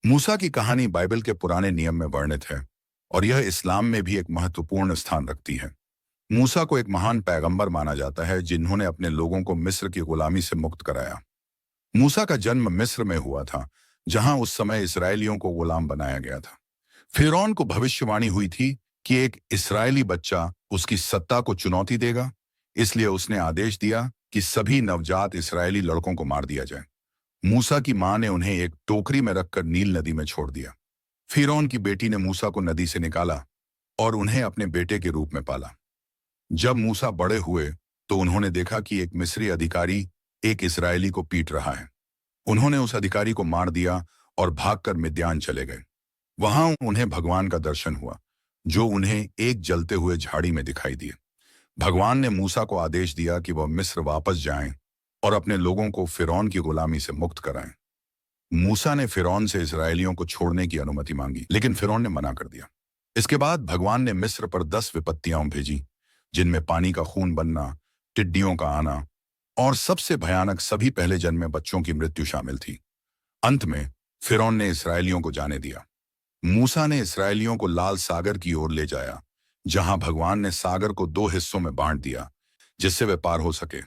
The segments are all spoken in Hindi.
मूसा की कहानी बाइबल के पुराने नियम में वर्णित है और यह इस्लाम में भी एक महत्वपूर्ण स्थान रखती है। मूसा को एक महान पैगंबर माना जाता है जिन्होंने अपने लोगों को मिस्र की गुलामी से मुक्त कराया। मूसा का जन्म मिस्र में हुआ था, जहां उस समय इसराइलियों को गुलाम बनाया गया था। फिरौन को भविष्यवाणी हुई थी कि एक इसराइली बच्चा उसकी सत्ता को चुनौती देगा, इसलिए उसने आदेश दिया कि सभी नवजात इसराइली लड़कों को मार दिया जाए। मूसा की मां ने उन्हें एक टोकरी में रखकर नील नदी में छोड़ दिया। फिरौन की बेटी ने मूसा को नदी से निकाला और उन्हें अपने बेटे के रूप में पाला। जब मूसा बड़े हुए तो उन्होंने देखा कि एक मिस्री अधिकारी एक इसराइली को पीट रहा है। उन्होंने उस अधिकारी को मार दिया और भागकर मिद्यान चले गए। वहां उन्हें भगवान का दर्शन हुआ, जो उन्हें एक जलते हुए झाड़ी में दिखाई दिए। भगवान ने मूसा को आदेश दिया कि वह मिस्र वापस जाएं और अपने लोगों को फिरौन की गुलामी से मुक्त कराएं। मूसा ने फिरौन से इसराइलियों को छोड़ने की अनुमति मांगी, लेकिन फिरौन ने मना कर दिया। इसके बाद भगवान ने मिस्र पर 10 विपत्तियां भेजी, जिनमें पानी का खून बनना, टिड्डियों का आना और सबसे भयानक सभी पहले जन्मे बच्चों की मृत्यु शामिल थी। अंत में फिरौन ने इसराइलियों को जाने दिया। मूसा ने इसराइलियों को लाल सागर की ओर ले जाया, जहां भगवान ने सागर को 2 हिस्सों में बांट दिया, जिससे वे पार हो सके।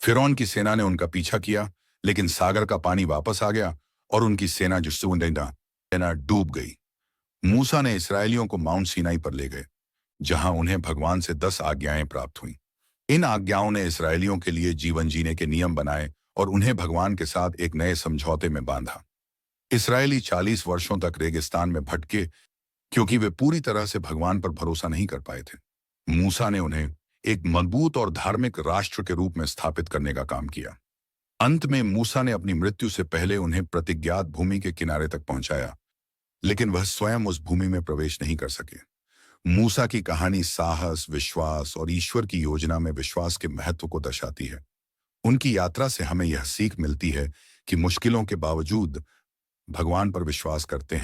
फिरौन की सेना ने उनका पीछा किया, लेकिन सागर का पानी वापस आ गया और उनकी सेना सेना डूब गई। मूसा ने इसराइलियों को माउंट सीनाई पर ले गए, जहां उन्हें भगवान से 10 आज्ञाएं प्राप्त हुईं। इन आज्ञाओं ने इसराइलियों के लिए जीवन जीने के नियम बनाए और उन्हें भगवान के साथ एक नए समझौते में बांधा। इसराइली 40 वर्षों तक रेगिस्तान में भटके, क्योंकि वे पूरी तरह से भगवान पर भरोसा नहीं कर पाए थे। मूसा ने उन्हें एक मजबूत और धार्मिक राष्ट्र के रूप में स्थापित करने का काम किया। अंत में मूसा ने अपनी मृत्यु से पहले उन्हें प्रतिज्ञात भूमि के किनारे तक पहुंचाया, लेकिन वह स्वयं उस भूमि में प्रवेश नहीं कर सके। मूसा की कहानी साहस, विश्वास और ईश्वर की योजना में विश्वास के महत्व को दर्शाती है। उनकी यात्रा से हमें यह सीख मिलती है कि मुश्किलों के बावजूद भगवान पर विश्वास करते हैं